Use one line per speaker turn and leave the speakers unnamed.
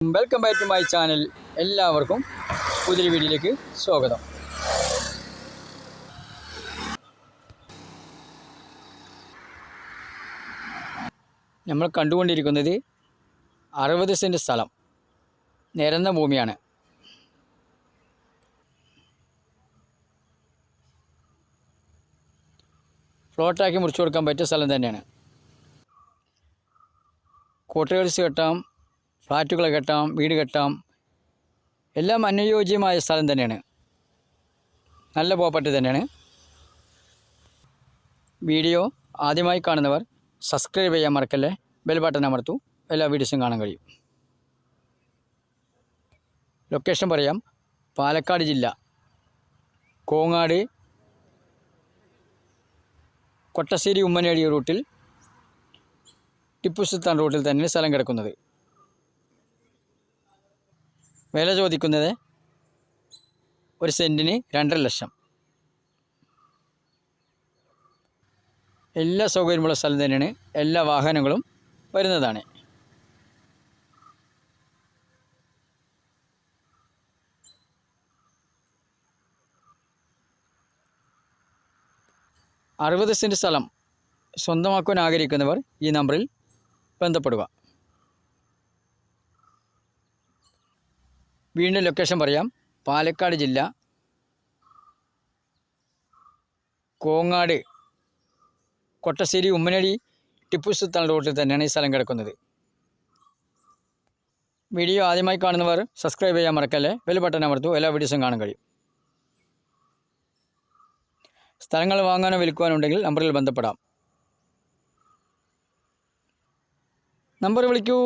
Welcome back to my channel. എല്ലാവർക്കും പുതിയൊരു വീഡിയോയിലേക്ക് സ്വാഗതം. നമ്മൾ കണ്ടുകൊണ്ടിരിക്കുന്നത് 60 സെൻറ്റ് സ്ഥലം, നിരന്ന ഭൂമിയാണ്. ഫ്ലോട്ടാക്കി മുറിച്ചു കൊടുക്കാൻ പറ്റിയ സ്ഥലം തന്നെയാണ്. കോട്ടേഴ്സ് കെട്ടാം, ഫ്ലാറ്റുകൾ കെട്ടാം, വീട് കെട്ടാം, എല്ലാം അനുയോജ്യമായ സ്ഥലം തന്നെയാണ്. നല്ല പ്രോപ്പർട്ടി തന്നെയാണ്. വീഡിയോ ആദ്യമായി കാണുന്നവർ സബ്സ്ക്രൈബ് ചെയ്യാൻ മറക്കല്ലേ, ബെൽ ബട്ടൺ അമർത്തൂ, എല്ലാ വീഡിയോസും കാണാൻ കഴിയും. ലൊക്കേഷൻ പറയാം. പാലക്കാട് ജില്ല, കോങ്ങാട് കൊട്ടശ്ശേരി ഉമ്മനേടി റൂട്ടിൽ, ടിപ്പു സുൽത്താൻ റൂട്ടിൽ തന്നെയാണ് സ്ഥലം കിടക്കുന്നത്. വില ചോദിക്കുന്നത് 1 സെൻറ്റിന് 2.5 ലക്ഷം. എല്ലാ സൗകര്യമുള്ള സ്ഥലം തന്നെയാണ്. എല്ലാ വാഹനങ്ങളും വരുന്നതാണ്. അറുപത് സെൻറ്റ് സ്ഥലം സ്വന്തമാക്കുവാൻ ആഗ്രഹിക്കുന്നവർ ഈ നമ്പറിൽ ബന്ധപ്പെടുക. വീണ്ടും ലൊക്കേഷൻ പറയാം. പാലക്കാട് ജില്ല, കോങ്ങാട് കൊട്ടശ്ശേരി ഉമ്മനടി ടിപ്പു സുൽത്താൻ റോഡിൽ തന്നെയാണ് ഈ സ്ഥലം കിടക്കുന്നത്. വീഡിയോ ആദ്യമായി കാണുന്നവർ സബ്സ്ക്രൈബ് ചെയ്യാൻ മറക്കല്ലേ, ബെൽ ബട്ടൺ അമർത്തൂ, എല്ലാ വീഡിയോസും കാണാൻ കഴിയും. സ്ഥലങ്ങൾ വാങ്ങാനോ വിൽക്കുവാനോ ഉണ്ടെങ്കിൽ നമ്പറിൽ ബന്ധപ്പെടാം. നമ്പർ വിളിക്കൂ.